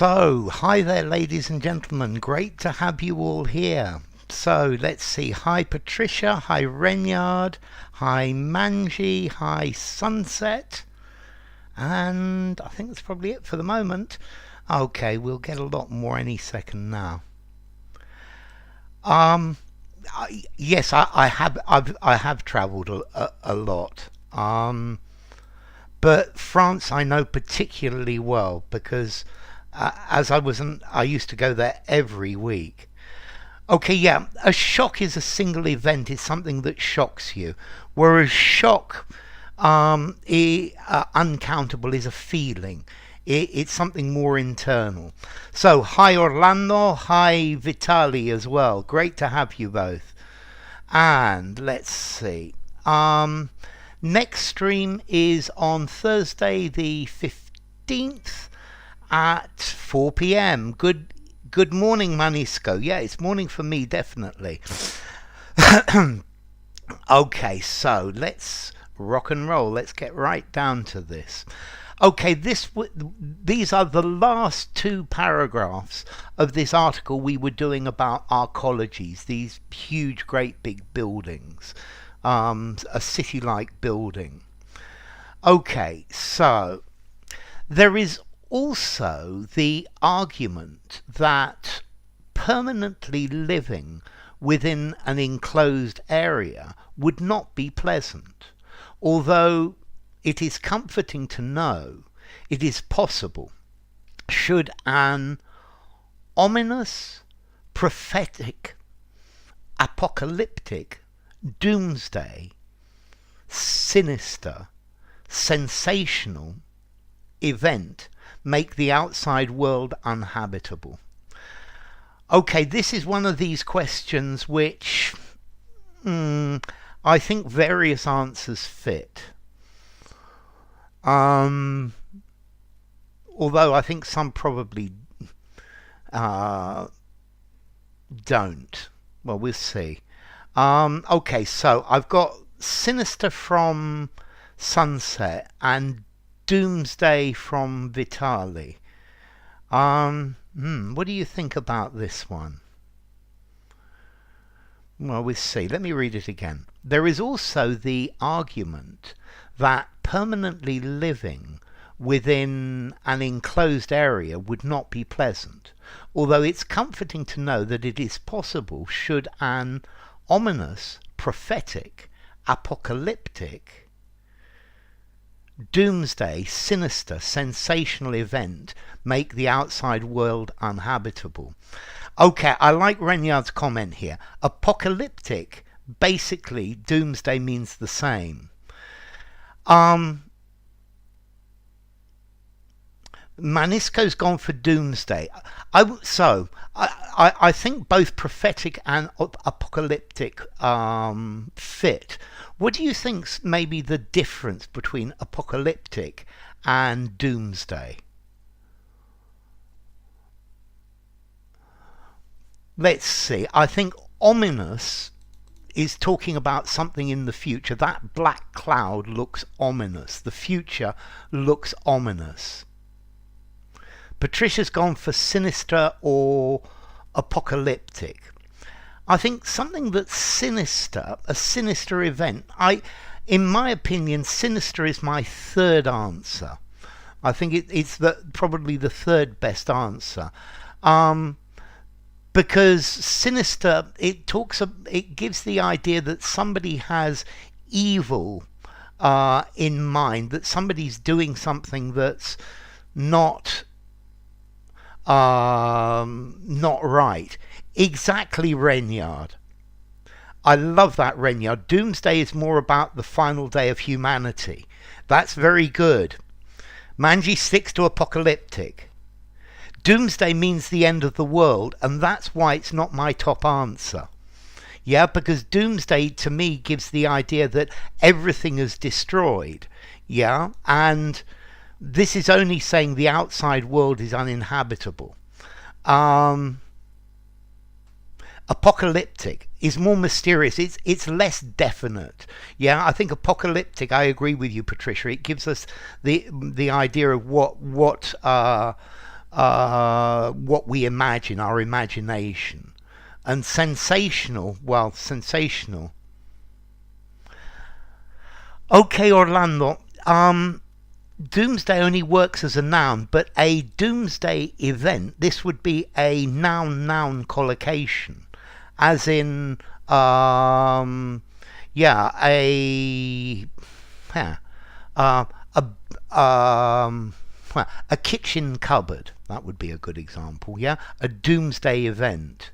So, hi there, ladies and gentlemen. Great to have you all here. So, let's see. Hi, Patricia. Hi, Renyard. Hi, Manji. Hi, Sunset. And I think that's probably it for the moment. Okay, we'll get a lot more any second now. Yes, I have travelled a lot. But France I know particularly well because I used to go there every week. Okay, yeah, a shock is a single event. It's something that shocks you, whereas shock, uncountable, is a feeling. It's something more internal. So, hi Orlando, hi Vitali as well. Great to have you both. And let's see. Next stream is on Thursday the 15th at 4 p.m. Good morning, Manisco. Yeah, it's morning for me, definitely. Okay, so let's rock and roll. Let's get right down to this. Okay, these are the last two paragraphs of this article we were doing about Arcologies, these huge, great big buildings, a city-like building. Okay, so there is also the argument that permanently living within an enclosed area would not be pleasant, although it is comforting to know it is possible should an ominous, prophetic, apocalyptic, doomsday, sinister, sensational event make the outside world unhabitable. Okay, this is one of these questions which I think various answers fit. Although I think some probably don't. Well, we'll see. Okay, so I've got Sinister from Sunset and Doomsday from Vitali. What do you think about this one? Well, we'll see. Let me read it again. There is also the argument that permanently living within an enclosed area would not be pleasant, although it's comforting to know that it is possible should an ominous, prophetic, apocalyptic, doomsday, sinister, sensational event make the outside world uninhabitable. Okay, I like Renyard's comment here. Apocalyptic, basically, doomsday means the same. Manisco's gone for doomsday. I think both prophetic and apocalyptic fit. What do you think's maybe the difference between apocalyptic and doomsday? Let's see. I think ominous is talking about something in the future. That black cloud looks ominous. The future looks ominous. Patricia's gone for sinister or apocalyptic. I think something that's sinister, a sinister event. In my opinion, sinister is my third answer. I think it's probably the third best answer. Because sinister, it gives the idea that somebody has evil in mind, that somebody's doing something that's not right. Exactly, Renyard. I love that, Renyard. Doomsday is more about the final day of humanity. That's very good. Manji sticks to apocalyptic. Doomsday means the end of the world, and that's why it's not my top answer. Yeah, because doomsday to me gives the idea that everything is destroyed. Yeah, and this is only saying the outside world is uninhabitable. Apocalyptic is more mysterious. It's less definite. Yeah, I think apocalyptic, I agree with you, Patricia. It gives us the idea of what what we imagine, our imagination. And sensational, well, sensational. Okay, Orlando. Doomsday only works as a noun, but a doomsday event, this would be a noun-noun collocation, as in, yeah, a kitchen cupboard. That would be a good example. Yeah, a doomsday event.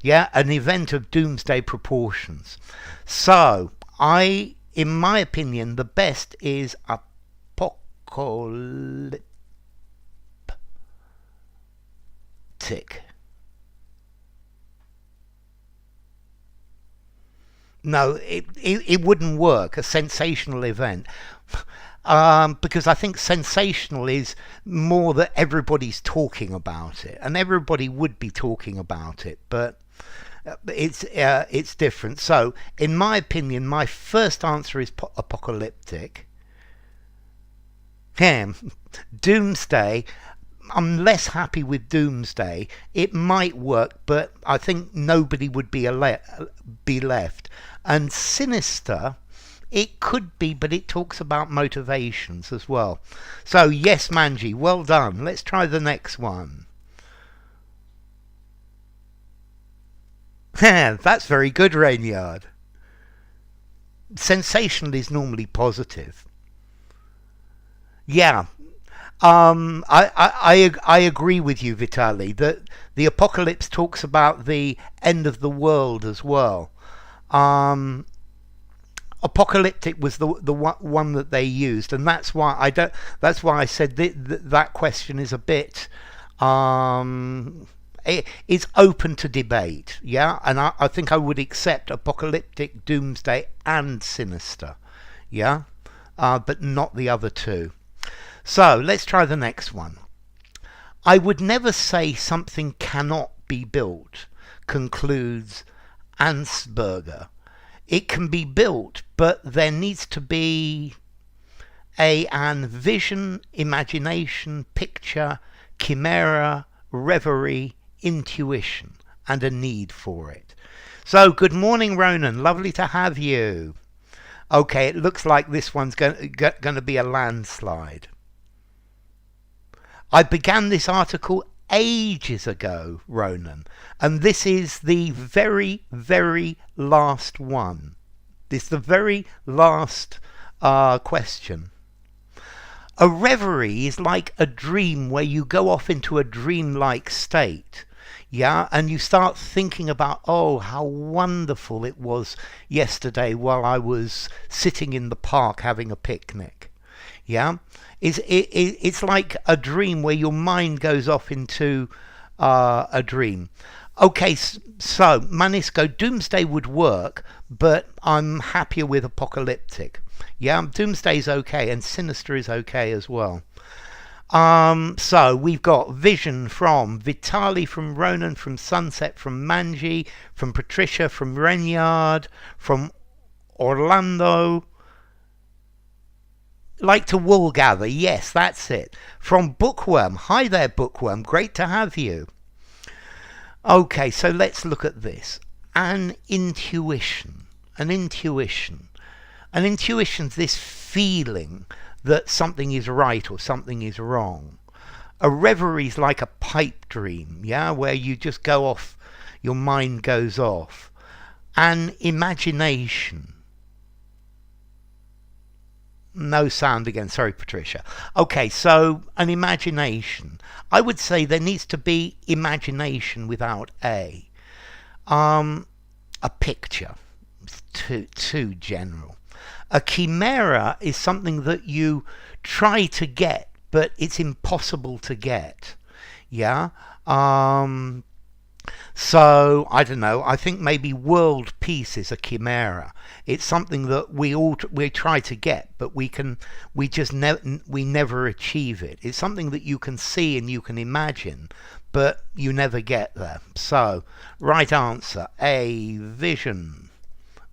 Yeah, an event of doomsday proportions. So, in my opinion, the best is apocalyptic. No, it wouldn't work. A sensational event. Because I think sensational is more that everybody's talking about it, and everybody would be talking about it, but it's different. So, in my opinion, my first answer is apocalyptic. Doomsday. I'm less happy with doomsday. It might work, but I think nobody would be left. And sinister. It could be, but it talks about motivations as well. So, yes, Manji, well done. Let's try the next one. That's very good, Rainyard. Sensational is normally positive. Yeah. I agree with you, Vitali, that the apocalypse talks about the end of the world as well. Apocalyptic was the one that they used, and that's why I don't. That's why I said that question is a bit. It's open to debate, yeah, and I think I would accept apocalyptic, doomsday, and sinister, yeah, but not the other two. So let's try the next one. I would never say something cannot be built, concludes Anszperger. It can be built, but there needs to be an vision, imagination, picture, chimera, reverie, intuition, and a need for it. So, good morning, Ronan. Lovely to have you. Okay, it looks like this one's going to be a landslide. I began this article ages ago, Ronan, and this is the very, very last one. This is the very last question. A reverie is like a dream where you go off into a dreamlike state, yeah, and you start thinking about, oh, how wonderful it was yesterday while I was sitting in the park having a picnic, yeah. It's like a dream where your mind goes off into a dream. Okay, so Manisco, doomsday would work, but I'm happier with apocalyptic. Yeah, doomsday is okay, and sinister is okay as well. So we've got vision from Vitali, from Ronan, from Sunset, from Manji, from Patricia, from Renyard, from Orlando. Like to wool gather, yes, that's it. From Bookworm, hi there, Bookworm, great to have you. Okay, so let's look at this. An intuition. Intuition's this feeling that something is right or something is wrong. A reverie's like a pipe dream, yeah, where you just go off, your mind goes off. An imagination. No sound again, sorry, Patricia. Okay, so an imagination. I would say there needs to be imagination without a picture. It's too general. A chimera is something that you try to get, but it's impossible to get. Yeah. So I don't know. I think maybe world peace is a chimera. It's something that we try to get, but we never achieve it. It's something that you can see and you can imagine, but you never get there. So right answer, a vision.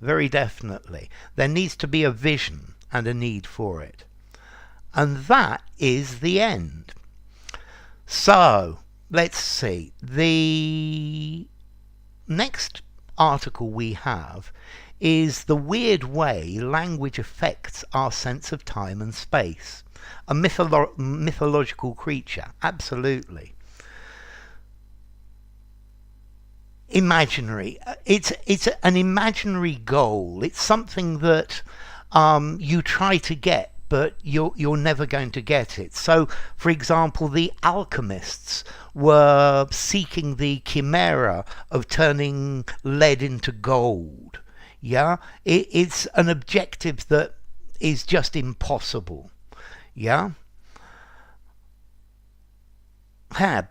Very definitely. There needs to be a vision and a need for it. And that is the end. So let's see. The next article we have is the weird way language affects our sense of time and space. A mythological creature, absolutely. Imaginary. It's an imaginary goal. It's something that you try to get, but you're never going to get it. So, for example, the alchemists were seeking the chimera of turning lead into gold. Yeah, it's an objective that is just impossible. Yeah.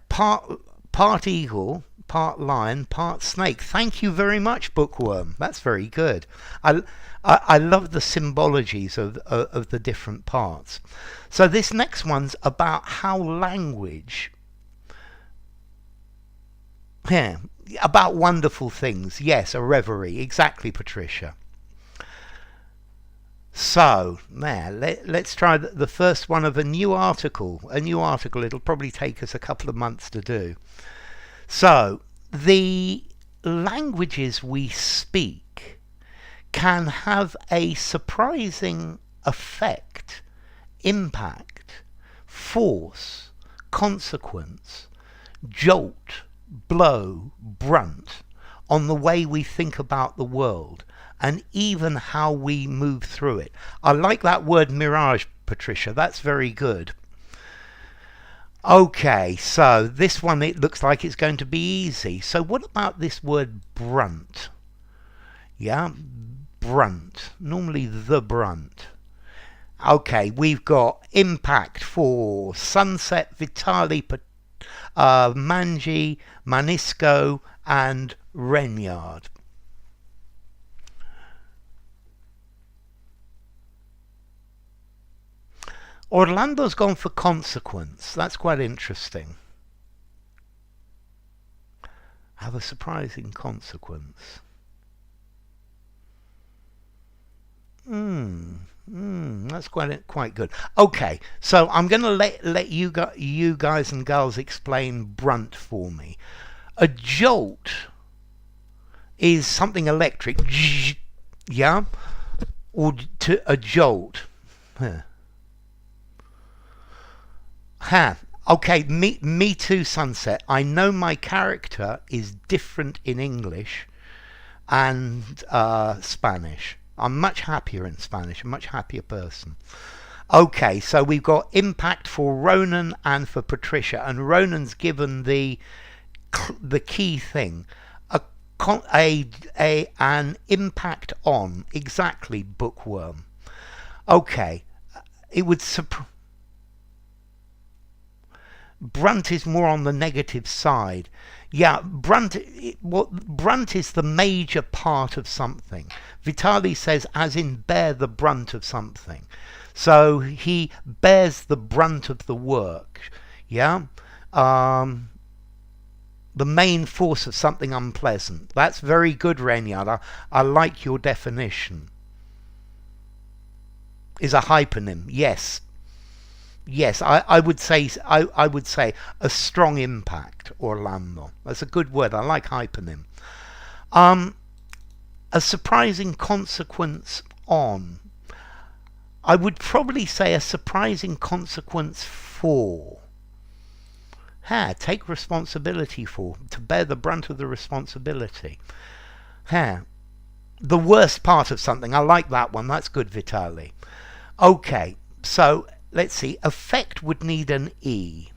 Part eagle, part lion, part snake. Thank you very much, Bookworm. That's very good. I love the symbologies of the different parts. So this next one's about how language, about wonderful things. Yes, a reverie. Exactly, Patricia. So now let's try the first one of a new article. It'll probably take us a couple of months to do. So the languages we speak can have a surprising effect, impact, force, consequence, jolt, blow, brunt on the way we think about the world and even how we move through it. I like that word mirage, Patricia. That's very good. Okay, so this one, it looks like it's going to be easy. So what about this word brunt? Yeah, brunt. Normally the brunt. Okay, we've got impact for Sunset, Vitali, Manji, Manisco, and Renyard. Orlando's gone for consequence. That's quite interesting. Have a surprising consequence. That's quite good. Okay, so I'm going to let you guys and girls explain brunt for me. A jolt is something electric, yeah, or to a jolt. Okay, me too, Sunset. I know my character is different in English and Spanish. I'm much happier in Spanish, a much happier person. Okay, so we've got impact for Ronan and for Patricia, and Ronan's given the key thing. An impact on, exactly, Bookworm. Okay, it would brunt is more on the negative side. Yeah, brunt is the major part of something. Vitali says as in bear the brunt of something. So he bears the brunt of the work. Yeah. The main force of something unpleasant. That's very good, Renyard. I like your definition. Is a hyponym. Yes. Yes, I would say a strong impact, Orlando. That's a good word. I like hyponym. A surprising consequence on. I would probably say a surprising consequence for. Take responsibility for. To bear the brunt of the responsibility. The worst part of something. I like that one. That's good, Vitali. Okay, so let's see. Effect would need an E.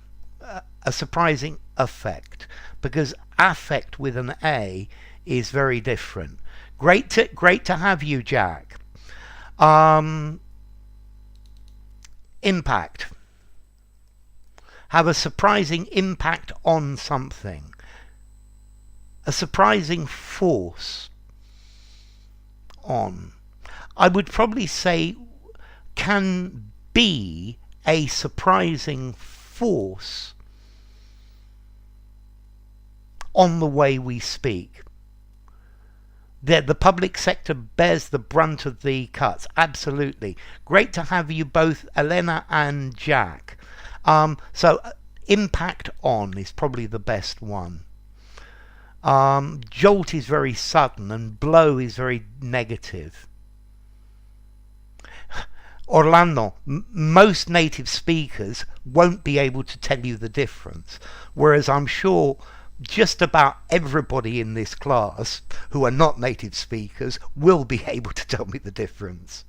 A surprising effect. Because affect with an A is very different. Great to have you, Jack. Impact. Have a surprising impact on something. A surprising force on. I would probably say can be a surprising force on the way we speak. The public sector bears the brunt of the cuts. Absolutely. Great to have you both, Elena and Jack. So Impact on is probably the best one. Jolt is very sudden, and blow is very negative. Orlando, most native speakers won't be able to tell you the difference, whereas I'm sure just about everybody in this class who are not native speakers will be able to tell me the difference.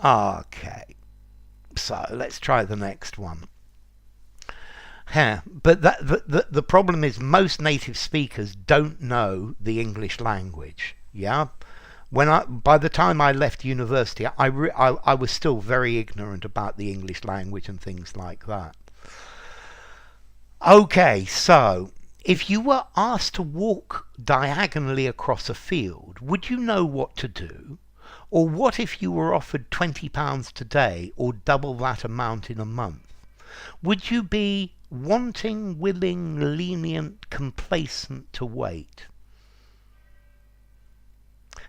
Okay, so let's try the next one. But the problem is most native speakers don't know the English language. Yeah, by the time I left university, I was still very ignorant about the English language and things like that. Okay, so if you were asked to walk diagonally across a field, would you know what to do? Or what if you were offered £20 today, or double that amount in a month? Would you be wanting, willing, lenient, complacent to wait?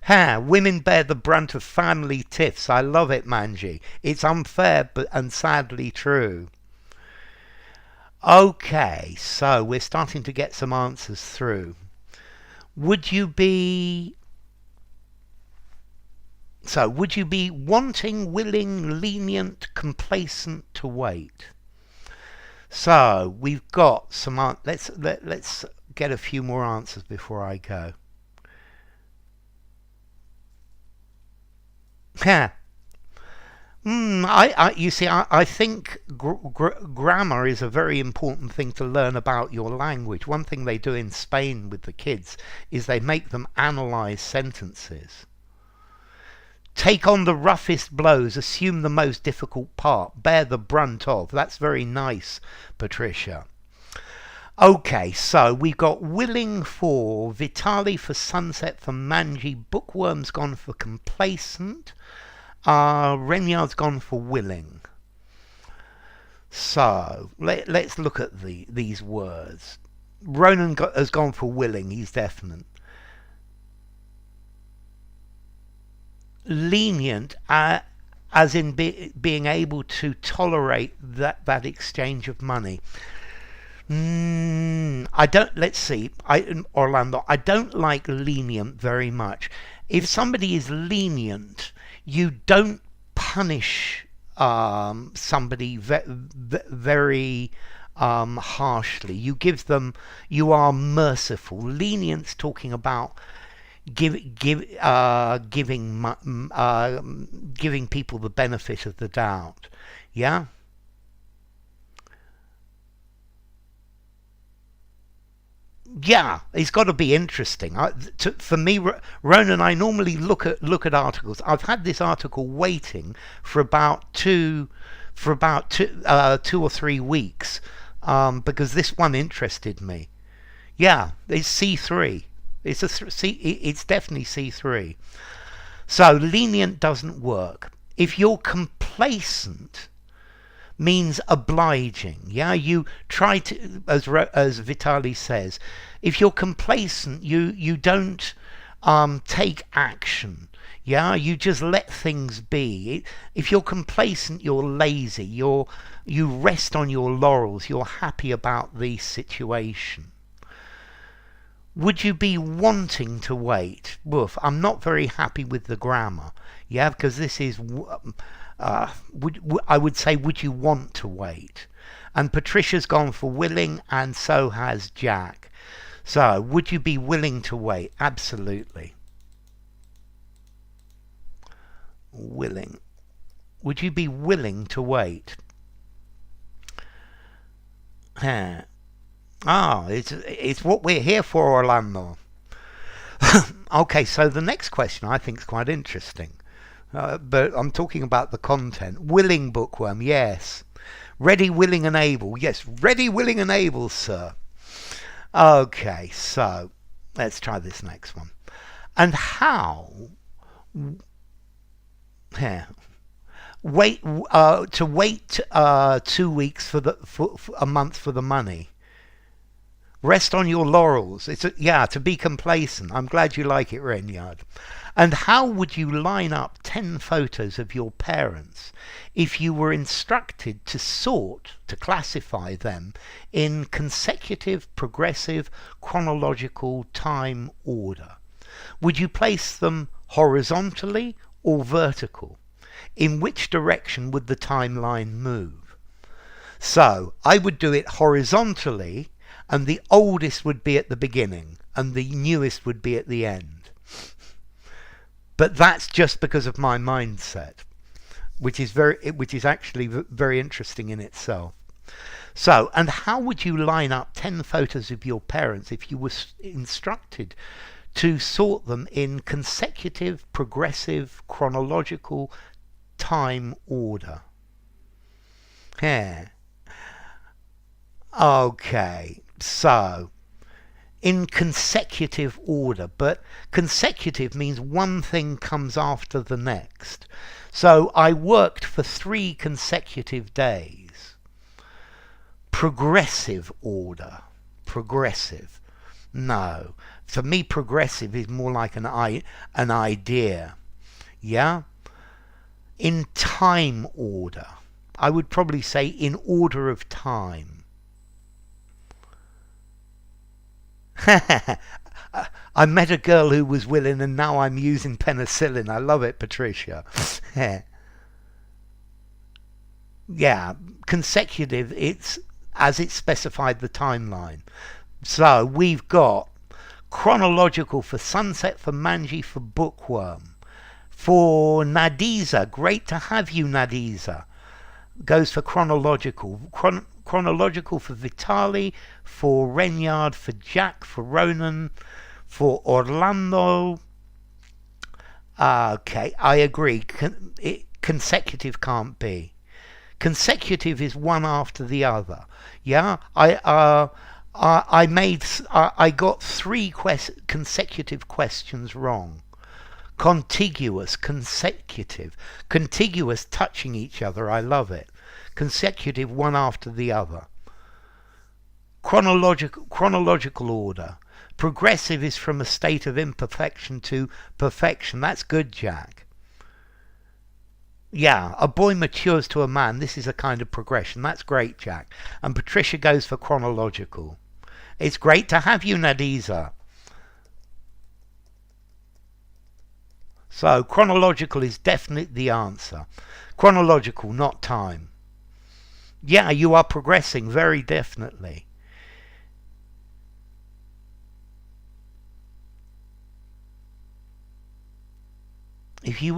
Women bear the brunt of family tiffs. I love it, Manji. It's unfair and sadly true. Okay, so we're starting to get some answers through. Would you be wanting, willing, lenient, complacent to wait? So we've got some. Let's get a few more answers before I go. You see, I think grammar is a very important thing to learn about your language. One thing they do in Spain with the kids is they make them analyze sentences. Take on the roughest blows, assume the most difficult part, bear the brunt of. That's very nice, Patricia. Okay, so we've got willing for Vitali, for sunset, for Manji, bookworm's gone for complacent, Renyard's gone for willing. So let's look at these words. Ronan has gone for willing, he's definite. Lenient, as in being able to tolerate that exchange of money. Let's see, Orlando, I don't like lenient very much. If somebody is lenient, you don't punish somebody very harshly. You are merciful. Lenient's talking about giving people the benefit of the doubt. Yeah. Yeah, it's got to be interesting. For me, Ronan, I normally look at articles. I've had this article waiting for about two or 3 weeks because this one interested me. Yeah, it's C3. It's definitely C3. So lenient doesn't work. If you're complacent, means obliging. Yeah, you try to, as Vitali says, if you're complacent, you don't take action. Yeah, you just let things be. If you're complacent, you're lazy. You rest on your laurels. You're happy about the situation. Would you be wanting to wait? Woof, I'm not very happy with the grammar. Yeah, because this is I would say, would you want to wait? And Patricia's gone for willing, and so has Jack. So, would you be willing to wait? Absolutely. Willing. Would you be willing to wait? It's what we're here for, Orlando. Okay, so the next question I think is quite interesting. But I'm talking about the content. Willing, bookworm, yes. Ready, willing and able. Yes, ready, willing and able, sir. Okay, so let's try this next one. And how wait to wait 2 weeks for a month for the money. Rest on your laurels. To be complacent. I'm glad you like it, Renyard. And how would you line up 10 photos of your parents if you were instructed to sort, to classify them in consecutive, progressive, chronological time order? Would you place them horizontally or vertical? In which direction would the timeline move? So I would do it horizontally, and the oldest would be at the beginning and the newest would be at the end. But that's just because of my mindset, which is actually very interesting in itself. So, and how would you line up 10 photos of your parents if you were instructed to sort them in consecutive, progressive, chronological time order? Yeah. Okay, so in consecutive order, but consecutive means one thing comes after the next. So I worked for 3 consecutive days. Progressive order. Progressive. No. For me, progressive is more like an idea. Yeah? In time order. I would probably say in order of time. I met a girl who was willing, and now I'm using penicillin. I love it, Patricia. Yeah, consecutive, it's as it specified the timeline. So we've got chronological for Sunset, for Manji, for Bookworm. For Nadiza, great to have you, Nadiza. Goes for chronological. Chronological for Vitali, for Renyard, for Jack, for Ronan, for Orlando. Okay, I agree. Consecutive can't be. Consecutive is one after the other. Yeah, I got 3 consecutive questions wrong. Contiguous, consecutive, contiguous, touching each other. I love it. Consecutive, one after the other. Chronological order. Progressive is from a state of imperfection to perfection. That's good, Jack. Yeah, a boy matures to a man. This is a kind of progression. That's great, Jack. And Patricia goes for chronological. It's great to have you, Nadiza. So chronological is definitely the answer. Chronological, not time. Yeah, you are progressing very definitely. If you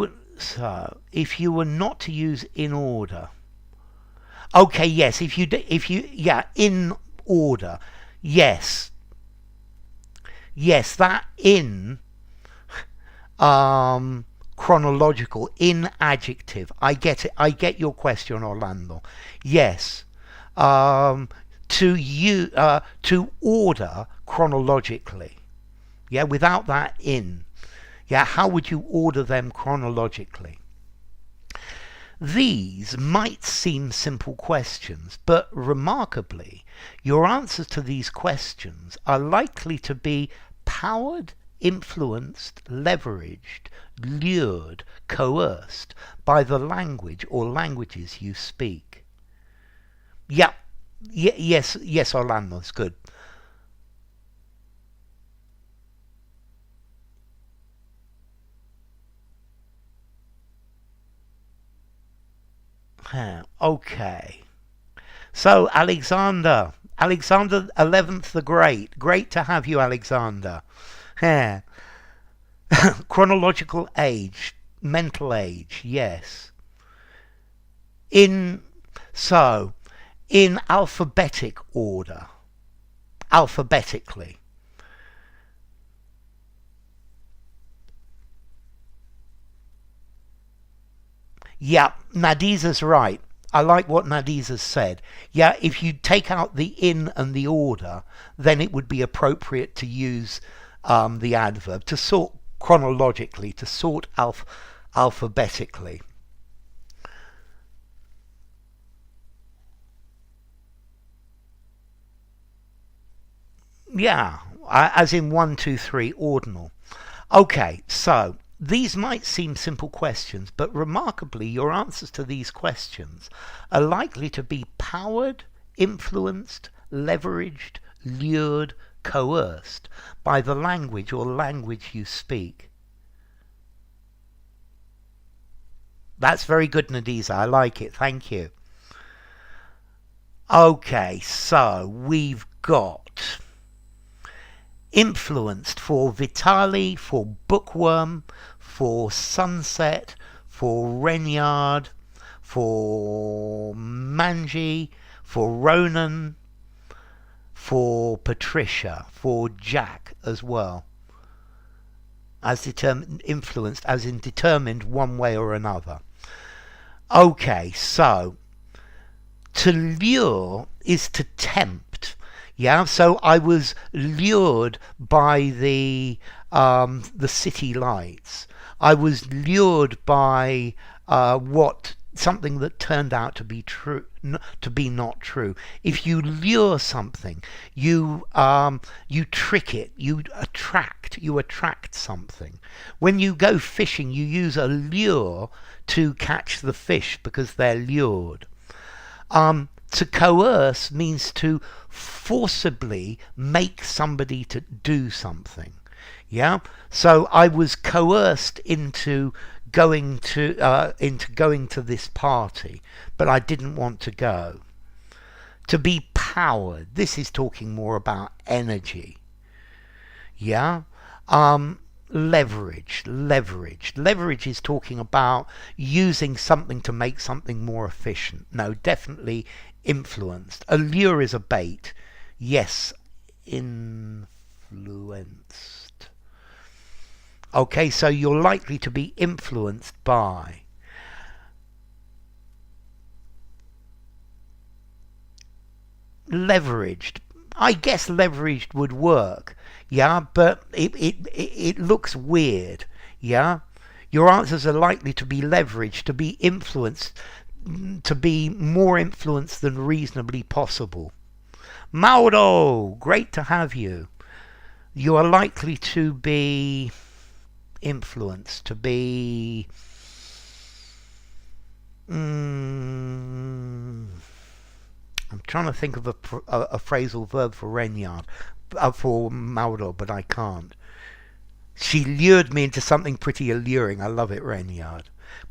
were not to use in order. Okay, yes, yeah, in order. Yes. Yes, that in chronological, in adjective. I get it. I get your question, Orlando. Yes. To order chronologically. Yeah, without that in. Yeah, how would you order them chronologically? These might seem simple questions, but remarkably, your answers to these questions are likely to be powered, influenced, leveraged, lured, coerced by the language or languages you speak. Yeah, yes, Orlando, it's good. Okay. So, Alexander 11th the Great to have you, Alexander. Chronological age, mental age, yes. In alphabetic order, alphabetically. Yeah, Nadiza's right. I like what Nadiza's said. Yeah, if you take out the in and the order, then it would be appropriate to use the adverb to sort chronologically, to sort alphabetically. Yeah, as in 1, 2, 3, ordinal. Okay, so These might seem simple questions, but remarkably, your answers to these questions are likely to be powered, influenced, leveraged, lured, coerced by the language or language you speak. That's very good, Nadiza. I like it. Thank you. Okay, so we've got influenced for Vitali, for Bookworm, for Sunset, for Renyard, for Manji, for Ronan, for Patricia, for Jack as well. As determined, influenced, as in determined one way or another. Okay, so to lure is to tempt. Yeah, so I was lured by the city lights. I was lured by something that turned out to be true, to be not true. If you lure something, you trick it, you attract something. When you go fishing, you use a lure to catch the fish because they're lured. To coerce means to forcibly make somebody to do something. Yeah, so I was coerced into going to this party, but I didn't want to go. To be powered. This is talking more about energy. Yeah. Leverage. Leverage is talking about using something to make something more efficient. No, definitely influenced. Allure is a bait. Yes, influenced. Okay, so you're likely to be influenced by. Leveraged. I guess leveraged would work. Yeah, but it looks weird. Yeah, your answers are likely to be leveraged, to be influenced, to be more influenced than reasonably possible. Mauro, great to have you. You are likely to be influenced, to be I'm trying to think of a phrasal verb for Renyard, for Mauro, but I can't. She lured me into something pretty alluring. I love it, Renyard.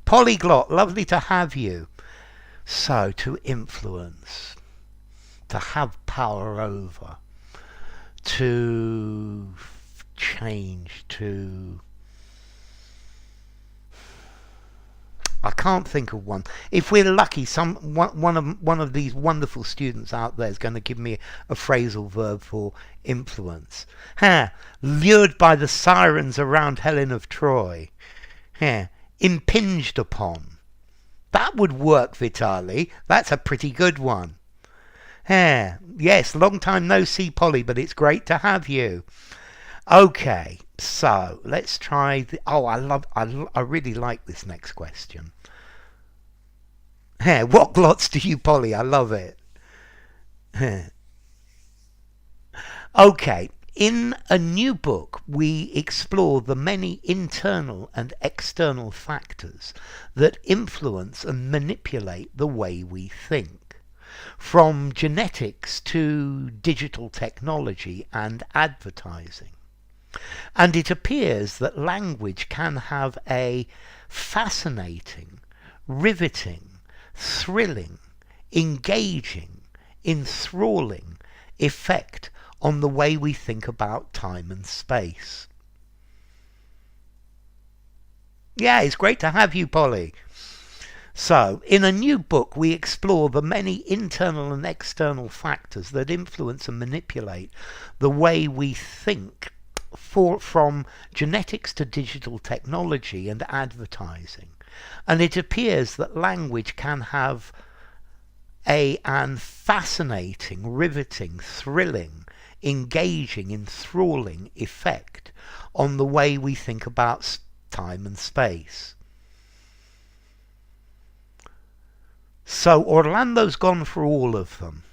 Polyglot, lovely to have you. So, to influence, to have power over, to change, to... I can't think of one. If we're lucky, one of these wonderful students out there is going to give me a phrasal verb for influence. Lured by the sirens around Helen of Troy. Impinged upon. That would work, Vitali. That's a pretty good one. Yes, long time no see, Polly, but it's great to have you. Okay, so let's try I really like this next question. What glots do you, Polly? I love it. Okay, in a new book we explore the many internal and external factors that influence and manipulate the way we think. From genetics to digital technology and advertising. And it appears that language can have a fascinating, riveting, thrilling, engaging, enthralling effect on the way we think about time and space. Yeah, it's great to have you, Polly. So, in a new book, we explore the many internal and external factors that influence and manipulate the way we think, from genetics to digital technology and advertising. And it appears that language can have an fascinating, riveting, thrilling, engaging, enthralling effect on the way we think about time and space. So Orlando's gone for all of them.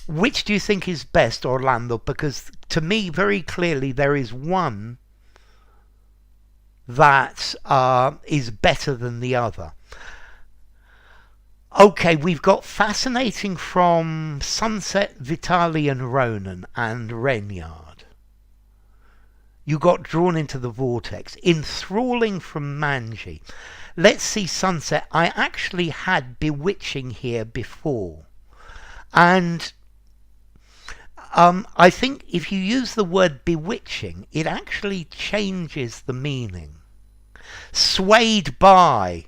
Which do you think is best, Orlando? Because to me, very clearly, there is one that is better than the other. Okay, we've got fascinating from Sunset, Vitali and Ronan and Renyard. You got drawn into the vortex. Enthralling from Manji. Let's see Sunset. I actually had bewitching here before. And I think if you use the word bewitching, it actually changes the meaning. Swayed by.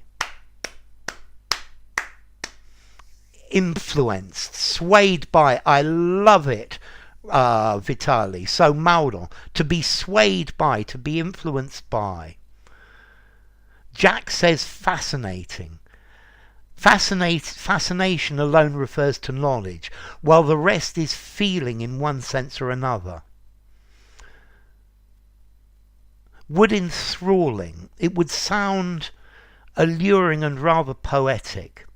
Influenced. Swayed by. I love it. Vitali. So Maudon. To be swayed by. To be influenced by. Jack says fascinating. Fascination alone refers to knowledge, while the rest is feeling in one sense or another. Would enthralling. It would sound alluring and rather poetic.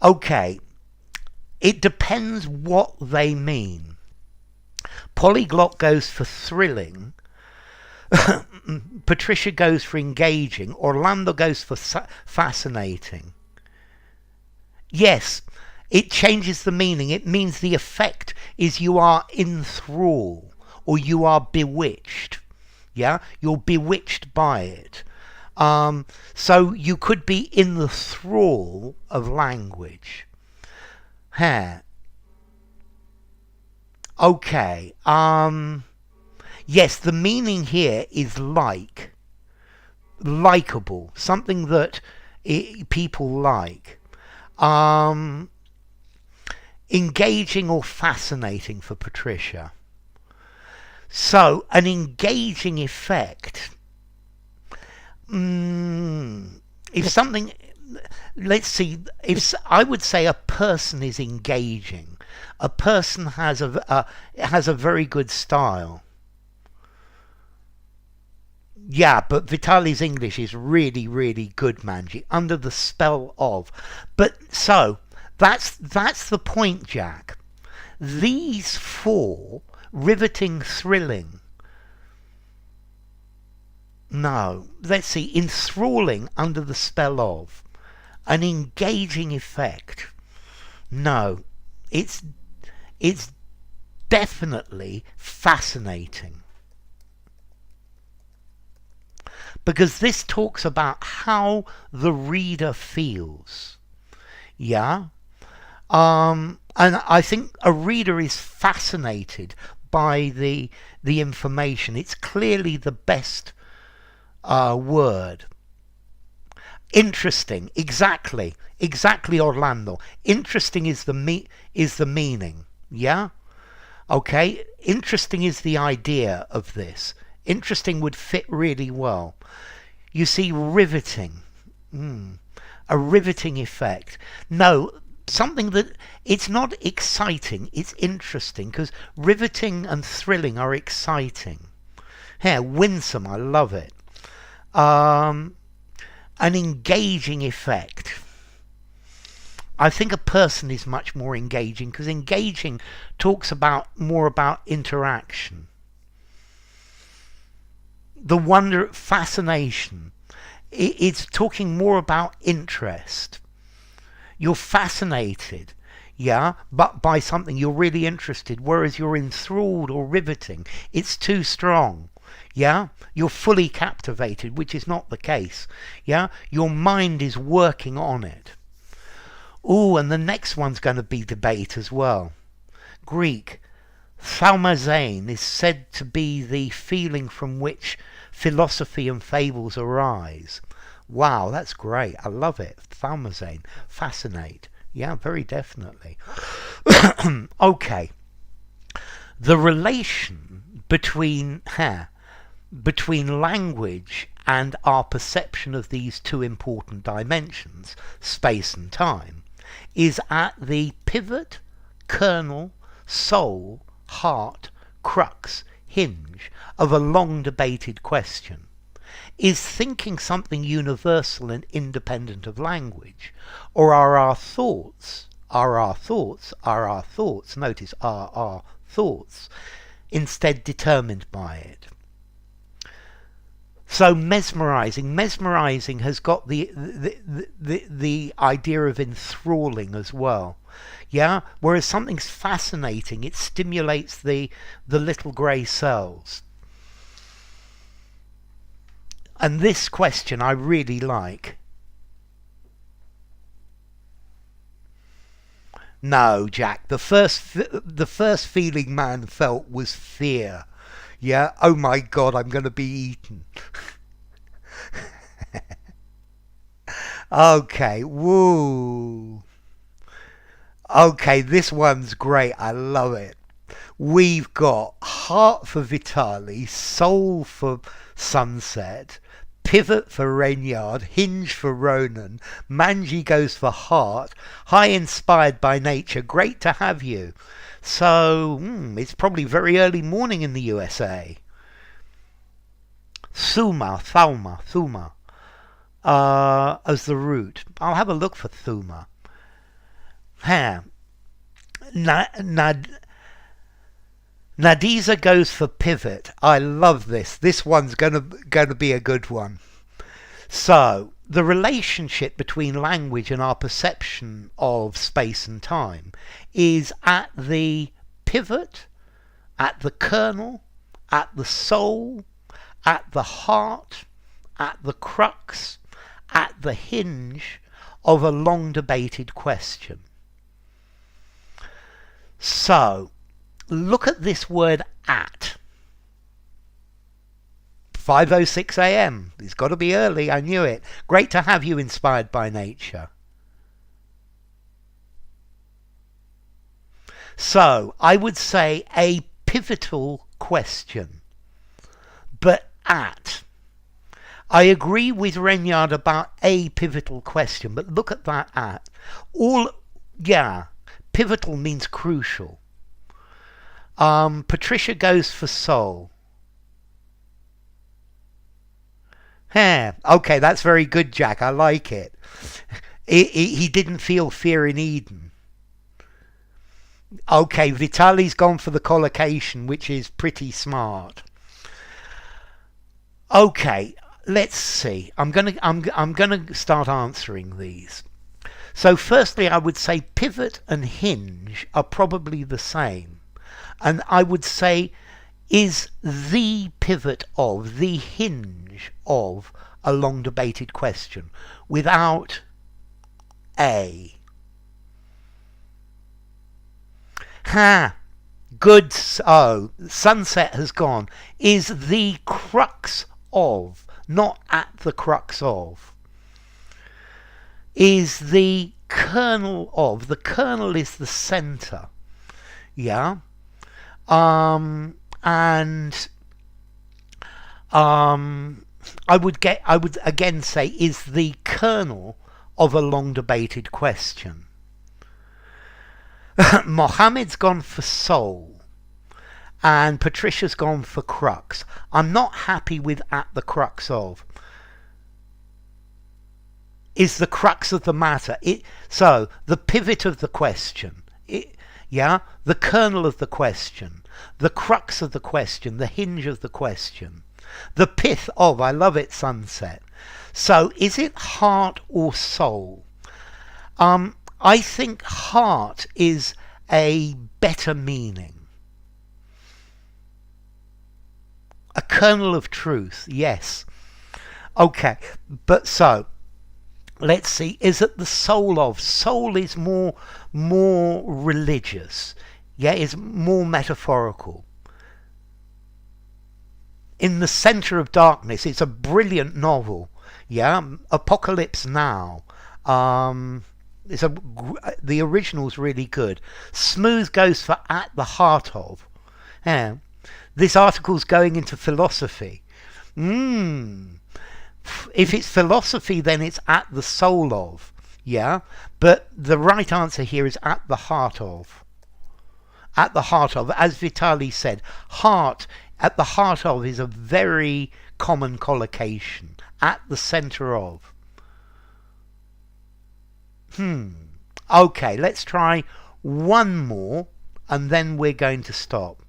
Okay. It depends what they mean. Polyglot goes for thrilling. Patricia goes for engaging. Orlando goes for fascinating. Yes, it changes the meaning. It means the effect is you are in thrall or you are bewitched. Yeah, you're bewitched by it. So you could be in the thrall of language. Okay. Yes, the meaning here is like. Likeable. Something that people like. Engaging or fascinating for Patricia. So, an engaging effect. If something... Let's see. If I would say a person is engaging. A person has a very good style. Yeah, but Vitali's English is really, really good, Manji. Under the spell of. But so, that's the point, Jack. These four, riveting, thrilling. No, let's see, enthralling, under the spell of. An engaging effect. No, it's definitely fascinating. Because this talks about how the reader feels. Yeah? And I think a reader is fascinated by the information. It's clearly the best word. Interesting. Exactly, Orlando. Interesting is the meaning. Yeah? Okay? Interesting is the idea of this. Interesting would fit really well. You see, riveting. A riveting effect. No, something that... It's not exciting, it's interesting, because riveting and thrilling are exciting. Yeah, winsome, I love it. An engaging effect. I think a person is much more engaging, because engaging talks more about interaction. The wonder, fascination. It's talking more about interest. You're fascinated, yeah, but by something you're really interested, whereas you're enthralled or riveting. It's too strong, yeah. You're fully captivated, which is not the case, yeah. Your mind is working on it. Oh, and the next one's going to be debate as well. Greek. Thalmazein is said to be the feeling from which philosophy and fables arise. Wow, that's great. I love it. Thalmazein. Fascinate. Yeah, very definitely. Okay. The relation between language and our perception of these two important dimensions, space and time, is at the pivot, kernel, soul, heart, crux, hinge of a long debated question. Is thinking something universal and independent of language, or are our thoughts Are our thoughts, notice, are our thoughts instead determined by it? So mesmerizing has got the idea of enthralling as well. Yeah, whereas something's fascinating, it stimulates the little grey cells. And this question I really like. No, Jack, the first feeling man felt was fear. Yeah, oh my God, I'm going to be eaten. Okay, woo. Okay, this one's great. I love it. We've got heart for Vitali, soul for Sunset, pivot for Reynard, hinge for Ronan, Manji goes for heart, high inspired by nature, great to have you. So, it's probably very early morning in the USA. Thuma as the root. I'll have a look for Thuma. Nadiza goes for pivot. I love this. This one's gonna be a good one. So, the relationship between language and our perception of space and time is at the pivot, at the kernel, at the soul, at the heart, at the crux, at the hinge of a long debated question. So, look at this word at. 5:06 a.m. It's got to be early, I knew it. Great to have you, inspired by nature. So, I would say a pivotal question. But at. I agree with Reynard about a pivotal question, but look at that at. Pivotal means crucial. Patricia goes for soul. Okay, that's very good, Jack. I like it. He didn't feel fear in Eden. Okay, Vitali's gone for the collocation, which is pretty smart. Okay, let's see. I'm gonna start answering these. So firstly, I would say pivot and hinge are probably the same. And I would say is the pivot of, the hinge of a long debated question without a. Good. Oh, sunset has gone. Is the crux of, not at the crux of. Is the kernel of. The kernel is the center. Yeah. And I would again say is the kernel of a long debated question. Mohammed's gone for soul and Patricia's gone for crux. I'm not happy with at the crux of. Is the crux of the matter. So the pivot of the question. The kernel of the question. The crux of the question. The hinge of the question. The pith of. I love it, sunset. So is it heart or soul? I think heart is a better meaning. A kernel of truth, yes. Okay, but so let's see, is it the soul of? Soul is more religious. Yeah, is more metaphorical. In the Center of Darkness, it's a brilliant novel. Yeah, Apocalypse Now. The original's really good. Smooth goes for at the heart of. Yeah. This article's going into philosophy. If it's philosophy, then it's at the soul of. Yeah. But the right answer here is at the heart of. At the heart of. As Vitali said, heart, at the heart of is a very common collocation. At the center of. Okay, let's try one more and then we're going to stop.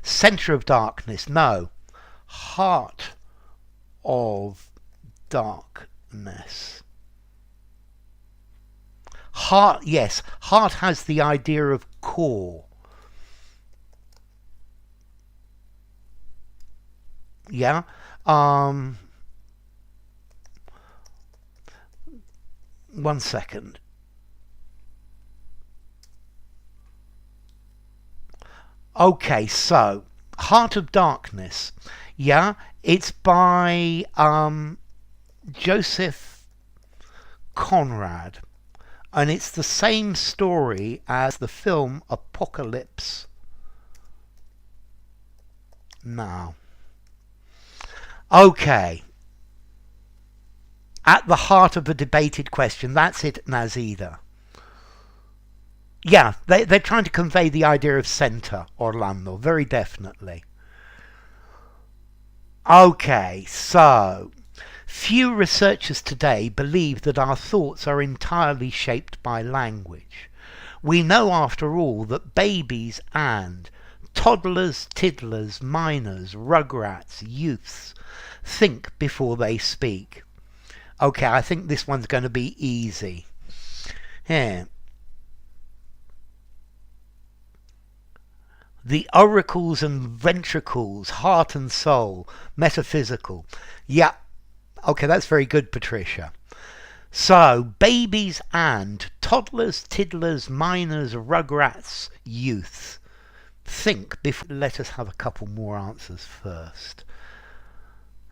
Center of darkness, no. Heart of darkness. Heart, yes, heart has the idea of core. Yeah. One second. Okay, so Heart of Darkness. Yeah, it's by Joseph Conrad, and it's the same story as the film Apocalypse Now. Okay. At the heart of a debated question. That's it, Nazida. Yeah, they're trying to convey the idea of centre, Orlando, very definitely. Okay, so few researchers today believe that our thoughts are entirely shaped by language. We know, after all, that babies and toddlers, tiddlers, minors, rugrats, youths think before they speak. Okay, I think this one's going to be easy. Yeah. The oracles and ventricles, heart and soul, metaphysical. Yeah. Okay, that's very good, Patricia. So, babies and toddlers, tiddlers, minors, rugrats, youths. Think before. Let us have a couple more answers first.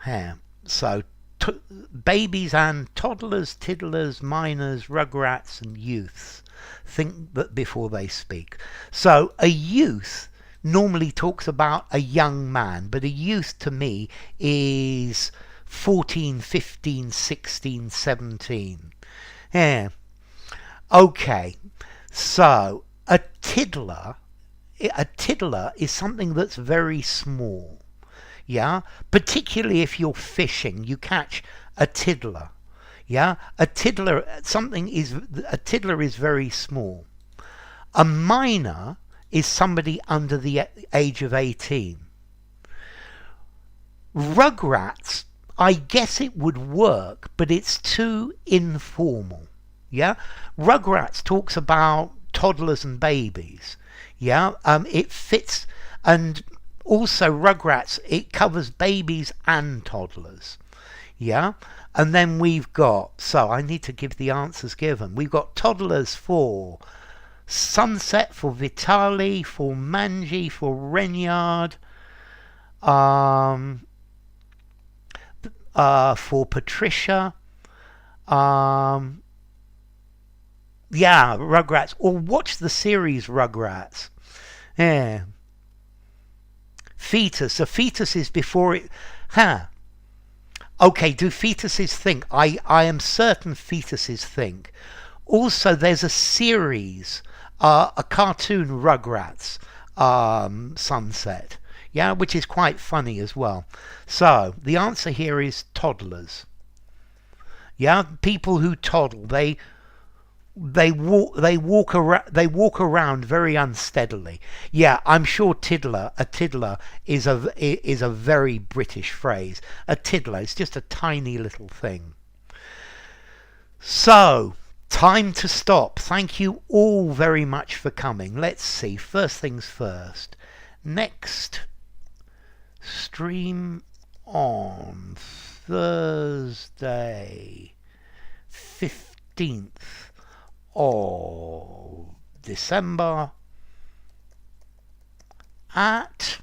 Yeah. So, babies and toddlers, tiddlers, minors, rugrats, and youths think that before they speak. So, a youth normally talks about a young man, but a youth to me is 14, 15, 16, 17. Yeah. Okay. So a tiddler is something that's very small. Yeah. Particularly if you're fishing, you catch a tiddler. Yeah. A tiddler is very small. A minor is somebody under the age of 18. Rugrats, I guess it would work, but it's too informal. Yeah, Rugrats talks about toddlers and babies. Yeah, it fits, and also Rugrats, it covers babies and toddlers. Yeah, and then we've got, so I need to give the answers given. We've got toddlers for Sunset, for Vitali, for Manji, for Renyard, for Patricia, yeah, Rugrats, or watch the series Rugrats. Yeah. Fetus. A fetus is before it. Huh. Okay, do fetuses think? I am certain fetuses think. Also, there's a series, a cartoon Rugrats, Sunset. Yeah, which is quite funny as well. So the answer here is toddlers. Yeah, people who toddle, they walk around very unsteadily. Yeah, I'm sure a tiddler is a very British phrase. A tiddler is just a tiny little thing. So, time to stop. Thank you all very much for coming. Let's see. First things first. Next stream on Thursday, 15th of December at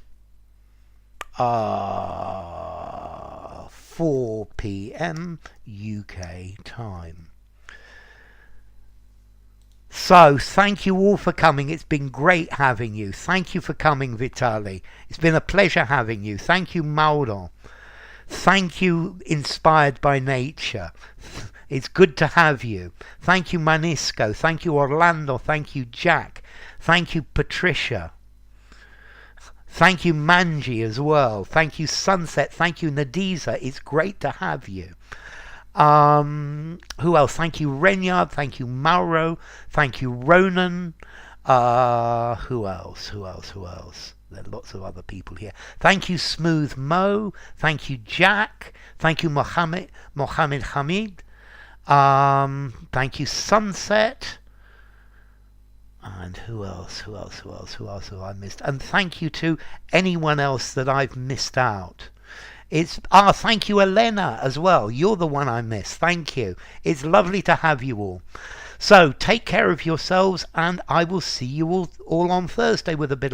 4 p.m. UK time. So, thank you all for coming. It's been great having you. Thank you for coming, Vitali. It's been a pleasure having you. Thank you, Mauro. Thank you, Inspired by Nature. It's good to have you. Thank you, Manisco. Thank you, Orlando. Thank you, Jack. Thank you, Patricia. Thank you, Manji, as well. Thank you, Sunset. Thank you, Nadiza. It's great to have you. Who else? Thank you, Renyard. Thank you, Mauro. Thank you, Ronan. Who else? Who else? Who else? There are lots of other people here. Thank you, Smooth Mo. Thank you, Jack. Thank you, Mohammed Hamid. Thank you, Sunset. And who else? Who else? Who else? Who else have I missed? And thank you to anyone else that I've missed out. Thank you, Elena, as well. You're the one I missed. Thank you. It's lovely to have you all. So take care of yourselves, and I will see you all on Thursday with a bit